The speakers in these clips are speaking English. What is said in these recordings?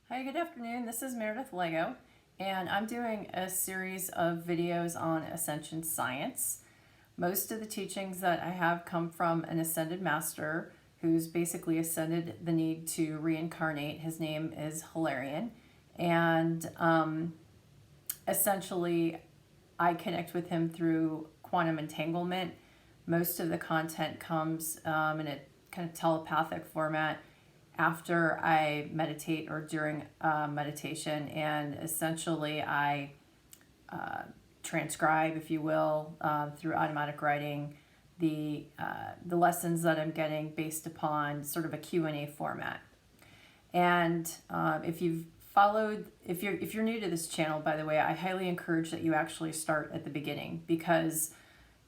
Hi, good afternoon. This is Meredith Lego, and I'm doing a series of videos on Ascension science. Most of the teachings that I have come from an ascended master who's basically ascended the need to reincarnate. His name is Hilarion, and essentially I connect with him through quantum entanglement. Most of the content comes in a kind of telepathic format after I meditate or during meditation, and essentially I transcribe, if you will, through automatic writing the lessons that I'm getting based upon sort of a Q&A format. And if you've followed, if you're new to this channel, by the way, I highly encourage that you actually start at the beginning, because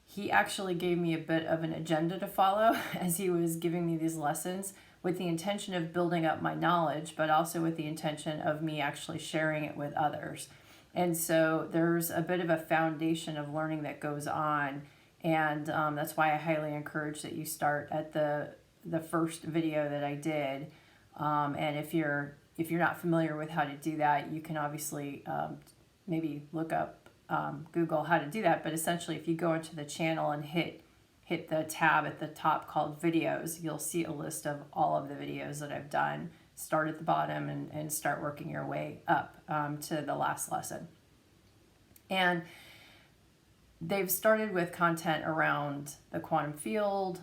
he actually gave me a bit of an agenda to follow as he was giving me these lessons, with the intention of building up my knowledge, but also with the intention of me actually sharing it with others. And so there's a bit of a foundation of learning that goes on, and that's why I highly encourage that you start at the first video that I did. And if you're not familiar with how to do that, you can obviously maybe look up Google how to do that. But essentially, if you go into the channel and hit the tab at the top called videos, you'll see a list of all of the videos that I've done. Start at the bottom and start working your way up to the last lesson. And they've started with content around the quantum field,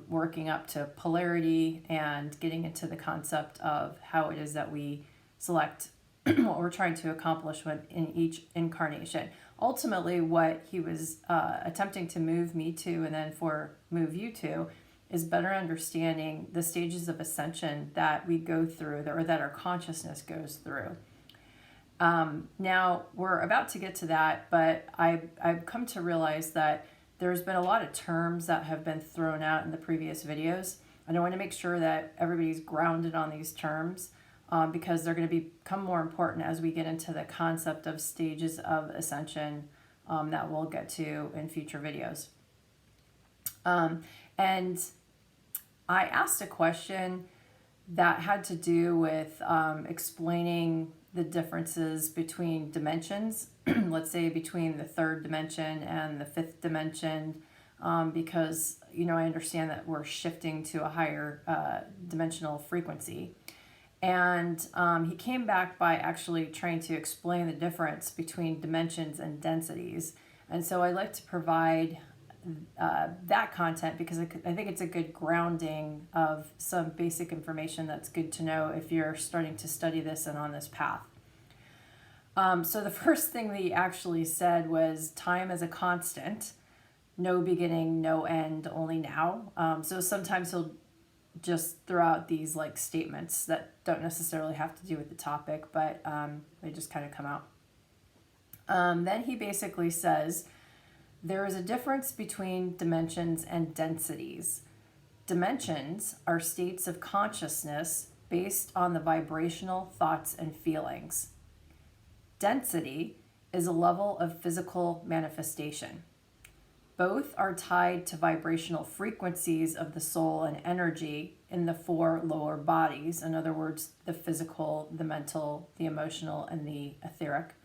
working up to polarity, and getting into the concept of how it is that we select what we're trying to accomplish in each incarnation. Ultimately, what he was attempting to move me to, and then move you to, is better understanding the stages of ascension that we go through, or that our consciousness goes through. Now, we're about to get to that, but I've come to realize that there's been a lot of terms that have been thrown out in the previous videos, and I want to make sure that everybody's grounded on these terms. Because they're going to become more important as we get into the concept of stages of ascension that we'll get to in future videos. And I asked a question that had to do with explaining the differences between dimensions, let's say between the third dimension and the fifth dimension, because I understand that we're shifting to a higher dimensional frequency. And he came back by actually trying to explain the difference between dimensions and densities. And so I like to provide that content because I think it's a good grounding of some basic information that's good to know if you're starting to study this and on this path. So the first thing that he actually said was time is a constant, no beginning, no end, only now. So sometimes he'll just throw out these like statements that don't necessarily have to do with the topic, but they just kind of come out. Then he basically says there is a difference between dimensions and densities. Dimensions are states of consciousness based on the vibrational thoughts and feelings. Density is a level of physical manifestation. Both are tied to vibrational frequencies of the soul and energy in the four lower bodies. In other words, the physical, the mental, the emotional, and the etheric.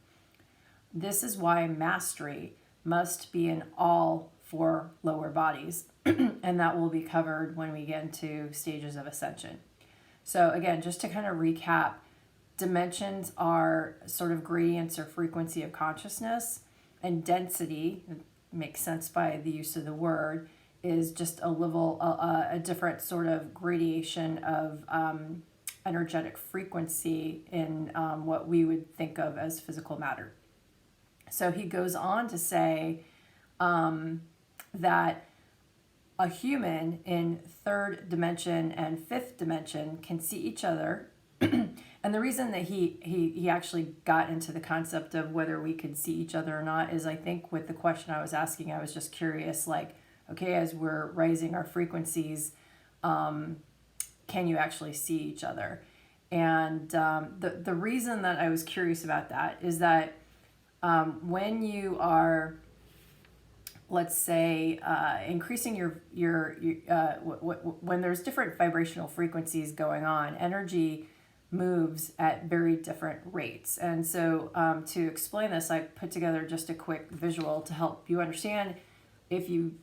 This is why mastery must be in all four lower bodies. And that will be covered when we get into stages of ascension. So again, just to kind of recap, dimensions are sort of gradients or frequency of consciousness, and density, makes sense by the use of the word, is just a level, a different sort of gradation of energetic frequency in what we would think of as physical matter. So he goes on to say that a human in third dimension and fifth dimension can see each other. And the reason that he actually got into the concept of whether we could see each other or not is, I think with the question I was asking, I was just curious, like, okay, as we're raising our frequencies, can you actually see each other? And the reason that I was curious about that is that when you are, let's say, increasing when there's different vibrational frequencies going on, energy moves at very different rates. And so to explain this, I put together just a quick visual to help you understand if you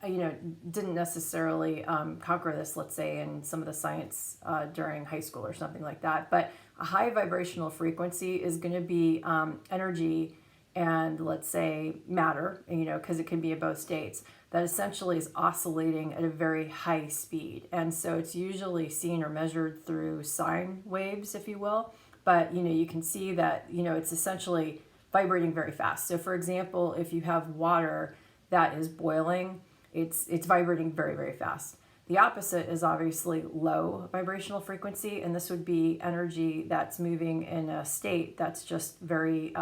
didn't necessarily conquer this, let's say, in some of the science during high school or something like that. But a high vibrational frequency is going to be energy and, let's say, matter, because it can be at both states, that essentially is oscillating at a very high speed. And so it's usually seen or measured through sine waves, if you will. But, you can see that, it's essentially vibrating very fast. So, for example, if you have water that is boiling, it's vibrating very, very fast. The opposite is obviously low vibrational frequency, and this would be energy that's moving in a state that's just very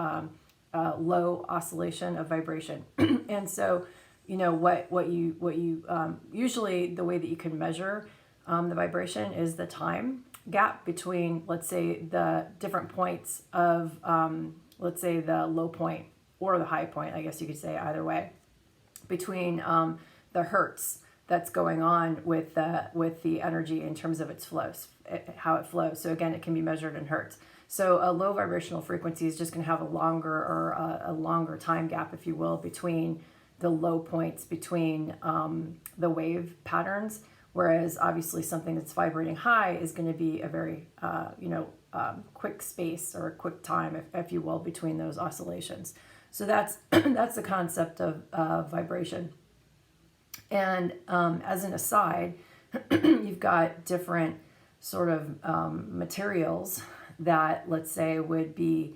low oscillation of vibration. And so, what you usually the way that you can measure the vibration is the time gap between, let's say, the different points of, let's say, the low point or the high point. I guess you could say either way, between the hertz that's going on with the energy in terms of its flows, how it flows. So again, it can be measured in hertz. So a low vibrational frequency is just going to have a longer time gap, if you will, between the low points between the wave patterns. Whereas obviously something that's vibrating high is going to be a very quick space or a quick time, if you will, between those oscillations. So that's that's the concept of vibration. And as an aside, you've got different sort of materials that, let's say, would be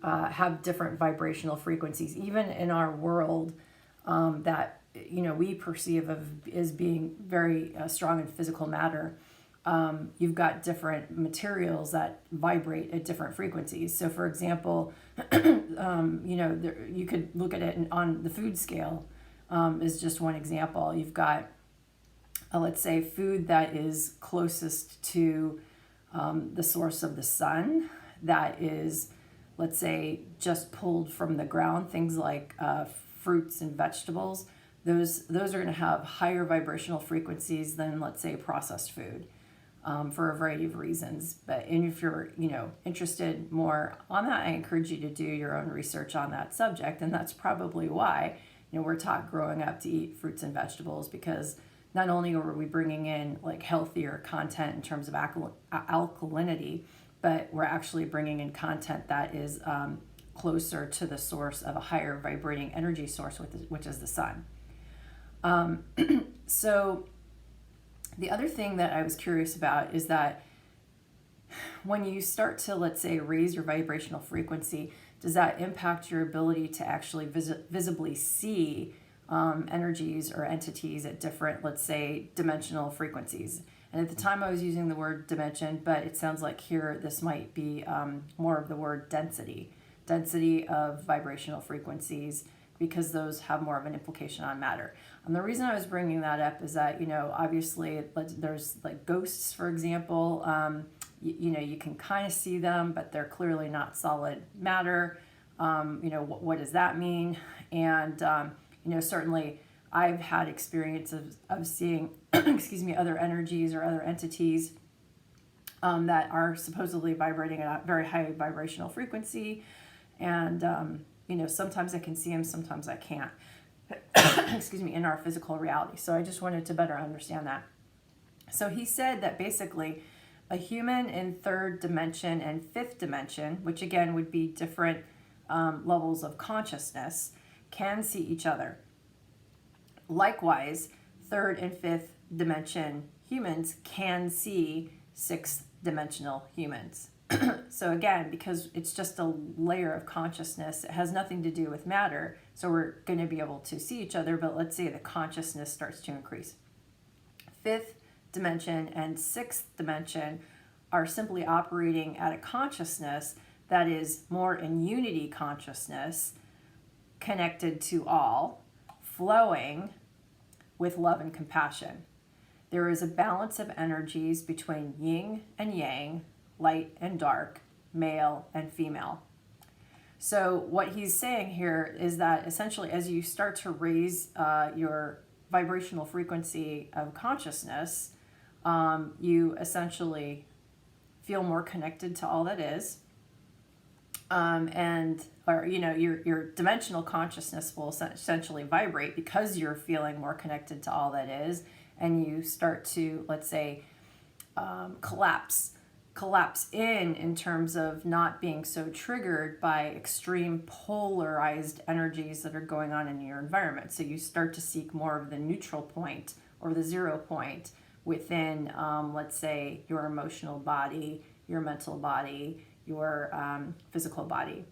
have different vibrational frequencies, even in our world, that we perceive as being very strong in physical matter. You've got different materials that vibrate at different frequencies. So, for example, you could look at it on the food scale. Is just one example. You've got, let's say, food that is closest to the source of the sun, that is, let's say, just pulled from the ground. Things like fruits and vegetables. Those are going to have higher vibrational frequencies than, let's say, processed food, for a variety of reasons. And if you're interested more on that, I encourage you to do your own research on that subject, and that's probably why we're taught growing up to eat fruits and vegetables, because not only are we bringing in like healthier content in terms of alkalinity, but we're actually bringing in content that is closer to the source of a higher vibrating energy source, which is the sun. So the other thing that I was curious about is that when you start to, let's say, raise your vibrational frequency, does that impact your ability to actually visibly see energies or entities at different, let's say, dimensional frequencies? And at the time I was using the word dimension, but it sounds like here this might be more of the word density of vibrational frequencies, because those have more of an implication on matter. And the reason I was bringing that up is that, obviously there's like ghosts, for example. You can kind of see them, but they're clearly not solid matter. What does that mean? And, certainly I've had experiences of seeing, other energies or other entities that are supposedly vibrating at a very high vibrational frequency. And, sometimes I can see them, sometimes I can't, in our physical reality. So I just wanted to better understand that. So he said that basically a human in third dimension and fifth dimension, which again would be different levels of consciousness, can see each other. Likewise, third and fifth dimension humans can see sixth dimensional humans. So again, because it's just a layer of consciousness, it has nothing to do with matter, so we're going to be able to see each other, but let's say the consciousness starts to increase. Fifth dimension and sixth dimension are simply operating at a consciousness that is more in unity consciousness, connected to all, flowing with love and compassion. There is a balance of energies between yin and yang, light and dark, male and female. So what he's saying here is that essentially as you start to raise your vibrational frequency of consciousness, you essentially feel more connected to all that is. Or your dimensional consciousness will essentially vibrate because you're feeling more connected to all that is, and you start to, let's say, collapse in terms of not being so triggered by extreme polarized energies that are going on in your environment. So you start to seek more of the neutral point or the 0 point within, let's say, your emotional body, your mental body, your physical body.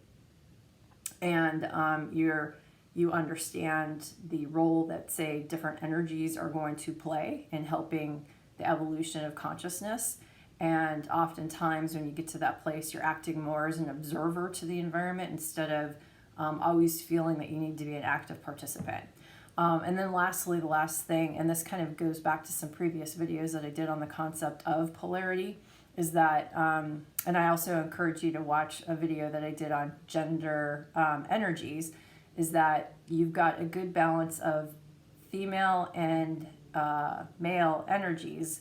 And you understand the role that, say, different energies are going to play in helping the evolution of consciousness. And oftentimes when you get to that place, you're acting more as an observer to the environment instead of always feeling that you need to be an active participant. And then lastly, the last thing, and this kind of goes back to some previous videos that I did on the concept of polarity, is that, and I also encourage you to watch a video that I did on gender energies, is that you've got a good balance of female and male energies.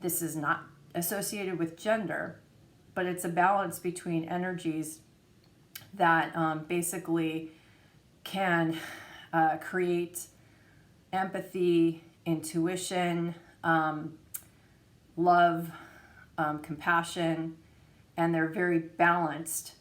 This is not associated with gender, but it's a balance between energies that basically can create empathy, intuition, love, compassion, and they're very balanced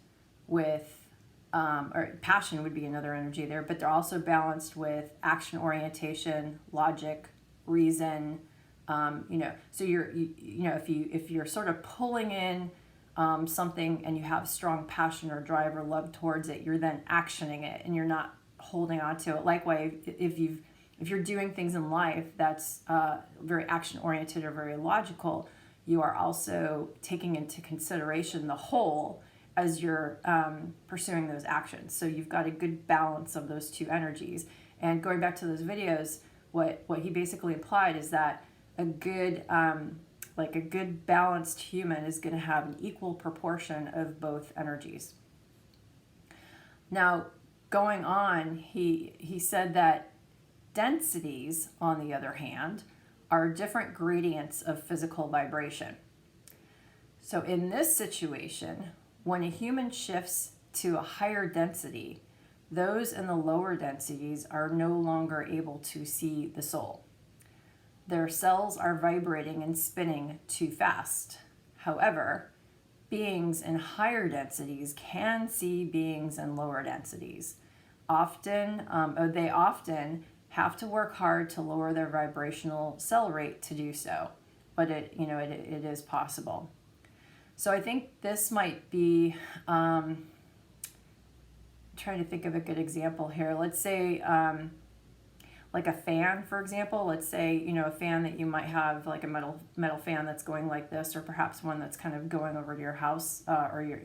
with, or passion would be another energy there, but they're also balanced with action orientation, logic, reason. So if you're sort of pulling in something and you have strong passion or drive or love towards it, you're then actioning it and you're not holding on to it. Likewise, if you're doing things in life that's very action oriented or very logical, you are also taking into consideration the whole as you're pursuing those actions. So you've got a good balance of those two energies. And going back to those videos, what he basically implied is that a good balanced human is going to have an equal proportion of both energies. Now, going on, he said that densities, on the other hand, are different gradients of physical vibration. So in this situation, when a human shifts to a higher density, those in the lower densities are no longer able to see the soul. Their cells are vibrating and spinning too fast. However, beings in higher densities can see beings in lower densities. They often have to work hard to lower their vibrational cell rate to do so, but it is possible. So I think this might be, trying to think of a good example here. Let's say, like a fan, for example. Let's say, a fan that you might have, like a metal fan that's going like this, or perhaps one that's kind of going over to your house or your,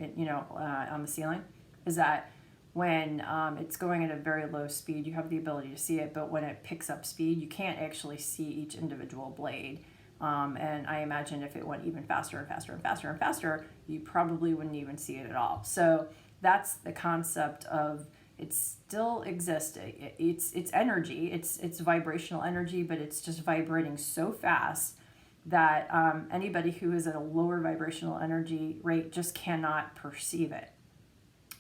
on the ceiling. Is that when it's going at a very low speed, you have the ability to see it, but when it picks up speed, you can't actually see each individual blade. And I imagine if it went even faster and faster and faster and faster, you probably wouldn't even see it at all. So that's the concept of, it still exists. It's energy. It's vibrational energy, but it's just vibrating so fast that anybody who is at a lower vibrational energy rate just cannot perceive it.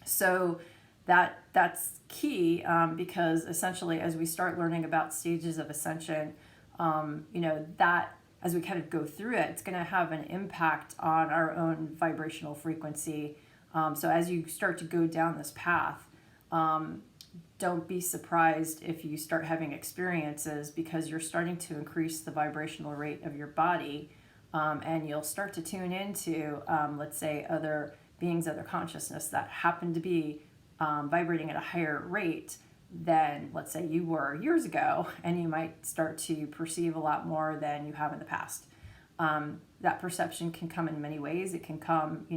So that's key, because essentially, as we start learning about stages of ascension, that as we kind of go through it, it's going to have an impact on our own vibrational frequency. So as you start to go down this path, don't be surprised if you start having experiences, because you're starting to increase the vibrational rate of your body, and you'll start to tune into, let's say, other beings, other consciousness that happen to be vibrating at a higher rate than, let's say, you were years ago, and you might start to perceive a lot more than you have in the past. That perception can come in many ways. It can come,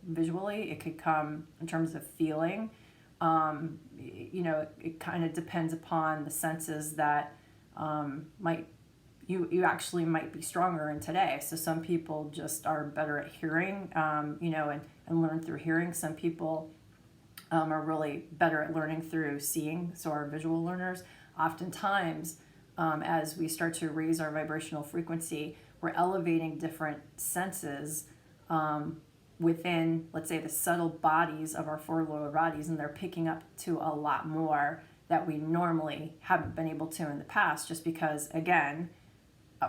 visually. It could come in terms of feeling. It kind of depends upon the senses that you actually might be stronger in today. So some people just are better at hearing, and learn through hearing. Some people are really better at learning through seeing, so our visual learners. Oftentimes, as we start to raise our vibrational frequency, we're elevating different senses within, let's say, the subtle bodies of our four lower bodies, and they're picking up to a lot more that we normally haven't been able to in the past, just because, again,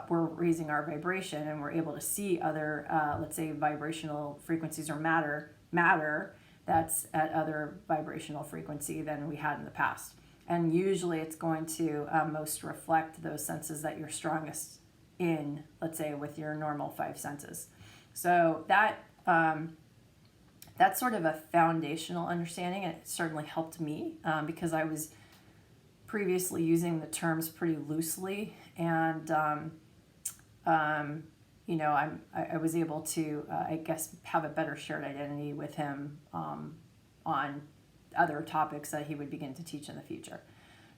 we're raising our vibration and we're able to see other, let's say, vibrational frequencies or matter that's at other vibrational frequency than we had in the past. And usually it's going to most reflect those senses that you're strongest in, let's say, with your normal five senses. So that's sort of a foundational understanding, and it certainly helped me because I was previously using the terms pretty loosely, and I was able to, I guess, have a better shared identity with him on other topics that he would begin to teach in the future.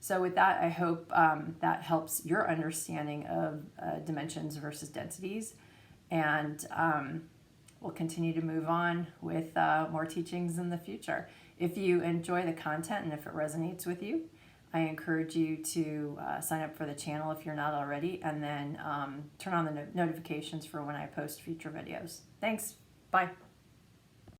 So with that, I hope that helps your understanding of dimensions versus densities, and we'll continue to move on with more teachings in the future. If you enjoy the content and if it resonates with you, I encourage you to sign up for the channel if you're not already, and then turn on the notifications for when I post future videos. Thanks. Bye.